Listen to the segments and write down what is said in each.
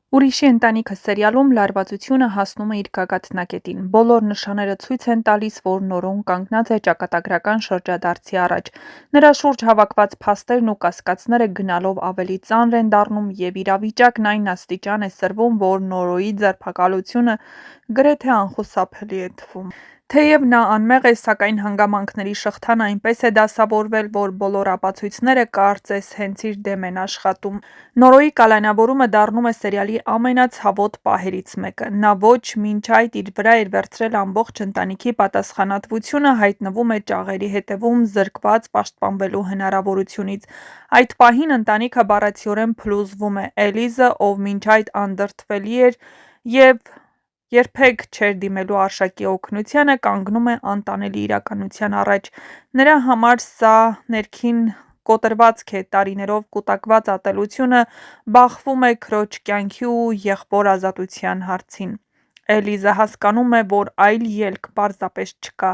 Ուրիշի ընտանիքը սերիալում լարվածությունը հասնում է իր գագաթնակետին։ Բոլոր նշանները ցույց են տալիս, որ Նորոն կանգնած է ճակատագրական շրջադարձի առաջ։ Նրա շուրջ հավաքված փաստերն ու կասկածները գնալով ավելի ծանր են դառնում և իրավիճակն այն աստիճան է սրվում, որ Նորոյի ձերբակալությունը գրեթե անխուսափելի է թվում։ Թեև նա անմեղ է, սակայն հանգամանքների շղթան այնպես է դասավորվել, որ բոլոր ապացույցները կարծես հենց իր դեմ են աշխատում։ Նորոյի կալանավորումը դառնում է սերիալի ամենացավոտ պահերից մեկը։ Նա ոչ մինչ այդ իր վրա էր վերցրել ամբողջ ընտանիքի պատասխանատվությունը, հայտնվում է ճաղերի հետևում զրկված պաշտպանվելու հնարավորությունից։ Այդ պահին ընտանիքը բառացիորեն փլուզվում է։ Էլիզը, ով մինչ այդ անդրդվելի էր և երբեք չէր դիմելու Արշակի օգնությանը, կանգնում է անտանելի իրականության առաջ։ Նրա համար սա ներքին կոտրվածք է, տարիներով կուտակված ատելությունը բախվում է քրոջ կյանքի ու եղբոր ազատության հարցին։ Էլիզը հասկանում է, որ այլ ելք պարզապես չկա։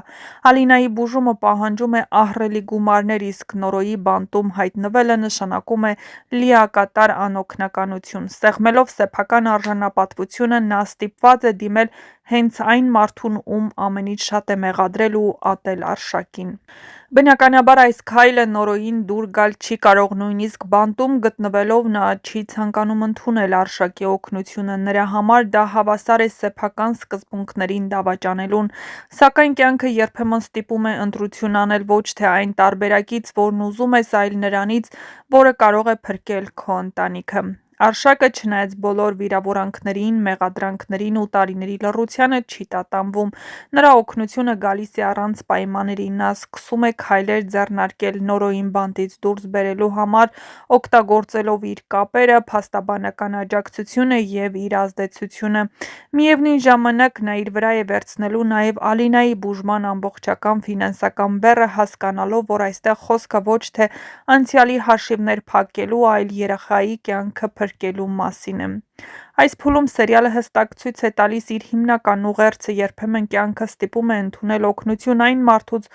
Ալինայի բուժումը պահանջում է ահռելի գումարներ, իսկ Նորոյի բանտում հայտնվելը նշանակում է լիակատար անօգնականություն։ Սեղմելով սեփական արժանապատվությունը՝ նա ստիպված է դիմել հենց այն մարդուն, ում ամենից շատ է մեղադրել ու ատել Արշակին։ Բնականաբար այս քայլը Նորոյին դուր գալ չի կարող, նույնիսկ բանտում գտնվելով նա չի ցանկանում ընդունել Արշակի օգնությունը, նրա համար դա հավասար է սեփական սկզբունքներին դավաճանելուն։ Սակայն կյանքը երբեմն ստիպում է ընտրություն անել ոչ թե այն տարբերակից, որն ուզում ես, այլ նրանից, որը կարող է փրկել քո ընտանիքը։ Արշակը, չնայած բոլոր վիրավորանքներին, մեղադրանքներին ու տարիների լռությանը, չի տատանվում։ Նրա օգնությունը գալիս է առանց պայմանների։ Նա սկսում է քայլեր ձեռնարկել Նորոյին բանտից դուրս բերելու համար, օգտագործելով իր կապերը, փաստաբանական աջակցությունը և իր ազդեցությունը։ Միևնույն ժամանակ նա իր վրա է վերցնելու նաև Ալինայի բուժման ամբողջական ֆինանսական բեռը, հասկանալով, որ այստեղ խոսքը ոչ թե անցյալի հաշիվներ փակելու, այլ երեխայի կյանքը փրկելու մասին է։ Այս փուլում սերիալը հստակ ցույց է տալիս իր հիմնական ուղերձը. երբեմն կյանքը ստիպում է ընդունել օգնություն այն մարդուց,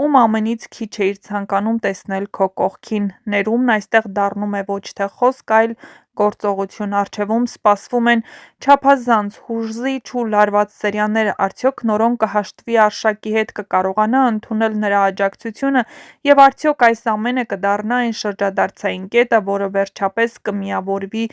ում ամենից քիչ էիր ցանկանում տեսնել քո կողքին։ Ներումն այստեղ դառնում է ոչ թե խոսք, այլ գործողություն։ Առջևում սպասվում են չափազանց հուզիչ ու լարված սերիաներ։ Արդյոք Նորոն կհաշտվի Արշակի հետ, կկարողանա ընդունել նրա աջակցությունը, և արդյոք այս ամենը կդառնա այն շրջադարձային կետը, որը վերջապես կմիավորվի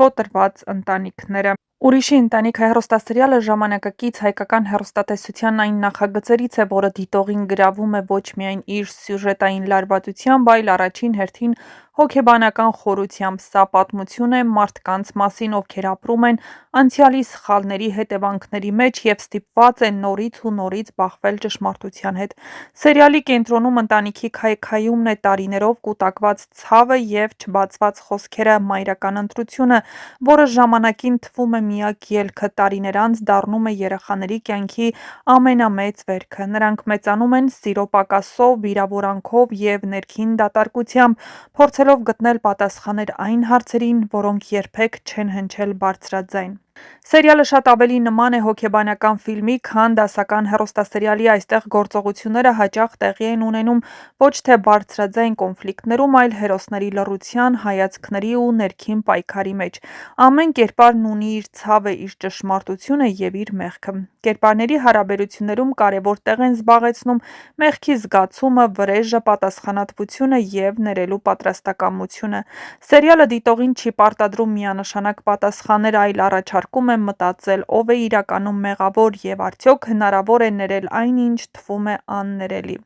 կոտրված ընտանիքները։ Ուրիշի ընտանիքը հեռուստասերիալը ժամանակակից հայկական հեռուստատեսության այն նախագծերից է, որը դիտողին գրավում է ոչ միայն իր սյուժետային լարվածությամբ, այլ առաջին հերթին հոգեբանական խորությամբ։ Սա պատմություն է մարդկանց մասին, ովքեր ապրում են անցյալի սխալների հետևանքների մեջ և ստիպված են նորից ու նորից բախվել ճշմարտության հետ։ Սերիալի կենտրոնում ընտանիքի քայքայումն է, տարիներով կուտակված ցավը և չբացված խոսքերը, մայրական ընտրությունը, որը ժամանակին թվում է միակ ելքը, տարիներ անց դառնում է երեխաների կյանքի ամենամեծ վերքը։ Նրանք մեծանում են սիրո պակասով, վիրավորանքով և ներքին դատարկությամբ, փորձելով գտնել պատասխաններ այն հարցերին, որոնք երբեք չեն հնչել բարձրաձայն։ Սերիալը շատ ավելի նման է հոգեբանական ֆիլմի, քան դասական հեռուստասերիալի։ Այստեղ գործողությունները հաճախ տեղի են ունենում ոչ թե բարձրաձայն կոնֆլիկտներում, այլ հերոսների լռության, հայացքների ու ներքին պայքարի մեջ։ Ամեն կերպարն ունի իր ցավը, իր ճշմարտությունը և իր մեղքը։ Կերպարների հարաբերություններում կարևոր տեղ են զբաղեցնում մեղքի զգացումը, վրեժը, պատասխանատվությունը և ներելու պատրաստակամությունը։ Սերիալը դիտողին չի պարտադրում միանշանակ պատասխաններ, այլ առաջարկում է մտածել՝ ով է իրականում մեղավոր և արդյոք հնարավոր է ներել այն, ինչ թվում է աններելի։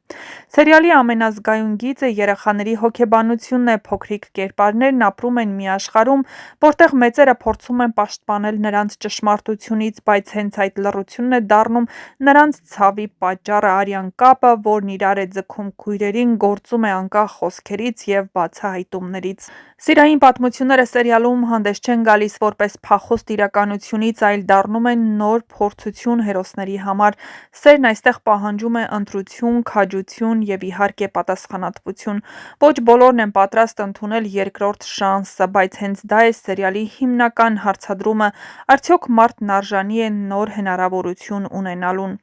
Սերիալի ամենազգայուն գիծը երեխաների հոգեբանությունն է։ Փոքրիկ կերպարներն ապրում են մի աշխարհում, որտեղ մեծերը փորձում են պաշտպանել նրանց ճշմարտությունից, բայց հենց այդ լռությունն է դառնում նրանց ցավի պատճառը։ Արյան կապը, որն իրար է ձգում քույրերին, գործում է անկախ խոսքերից և բացահայտումներից։ Սիրային պատմությունները սերիալում հանդես չեն գալիս որպես փախուստ իրական իրականությունից այլ դառնում են նոր փորձություն հերոսների համար։ Սերն այստեղ պահանջում է ընտրություն, քաջություն եւ իհարկե պատասխանատվություն։ Ոչ բոլորն են պատրաստ ընդունել երկրորդ շանսը, բայց հենց դա է սերիալի հիմնական հարցադրումը՝ արդյոք մարդն արժանի է նոր հնարավորություն ունենալուն։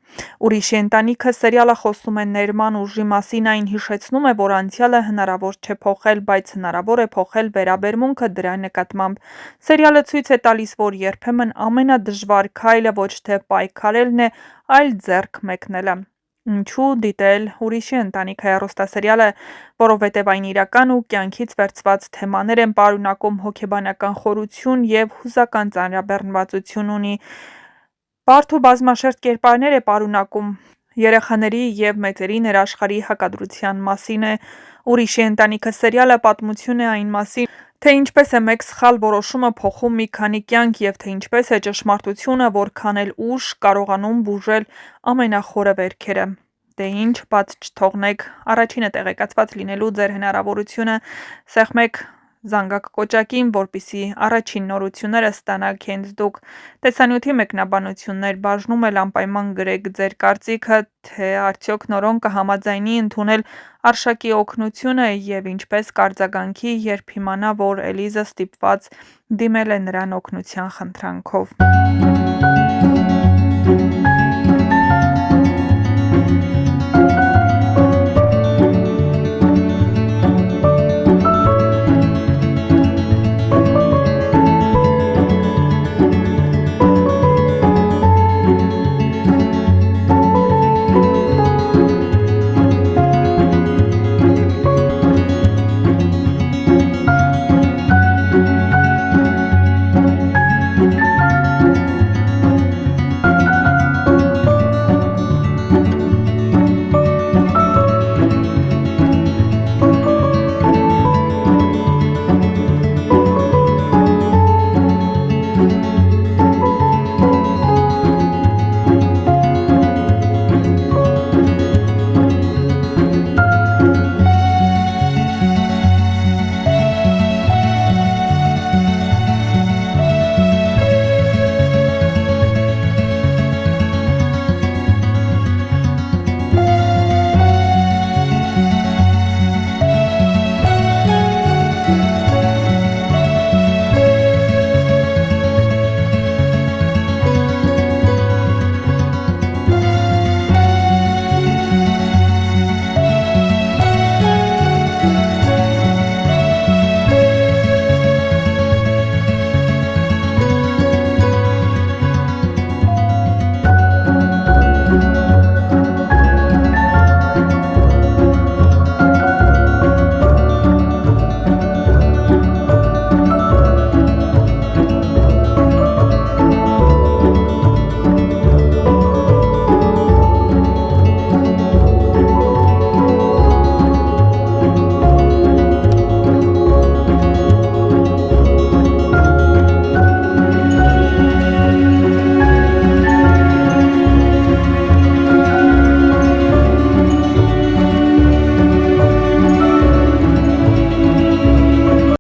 Ուրիշի ընտանիքը սերիալը խոսում է ներման ուժի մասին, այն հիշեցնում է, որ անցյալը հնարավոր չէ փոխել, բայց հնարավոր է փոխել վերաբերմունքը դրա նկատմամբ։ Սերիալը ցույց է տալիս, որ երբեմն ամենադժվար քայլը ոչ թե պայքարելն է, այլ ձեռք մեկնելը։ Ինչու դիտել ուրիշի ընտանիքը հեռուստասերիալը, որովհետև այն իրական ու կյանքից վերցված թեմաներ են պարունակում, հոգեբանական խորություն եւ հուզական ծանրաբեռնվածություն ունի, բարդ ու բազմաշերտ կերպարներ է պարունակում, երեխաների եւ մեծերի ներաշխարհի հակադրության մասին է։ Ուրիշի ընտանիքը սերիալը պատմություն է այն մասին, թե ինչպես է մեկ սխալ որոշումը փոխում մի քանի կյանք եւ թե ինչպես է ճշմարտությունը, որքան էլ ուշ, կարողանում բուժել ամենախորը վերքերը։ Դե ինչ, բաց չթողնեք առաջինը տեղեկացված լինելու ձեր հնարավորությունը սեղմեք զանգակ կոճակին, որպեսզի առաջին նորությունները ստանաք հենց դուք։ Տեսանյութի մեկնաբանություններ բաժնում էլ անպայման գրեք ձեր կարծիքը, թե արդյոք նորոն կհամաձայնի ընդունել Արշակի օգնությունը եւ ինչպես կարձագանքի, երբ իմանա, որ Էլիզը ստիպված դիմել է նրան օգնության խնդրանքով։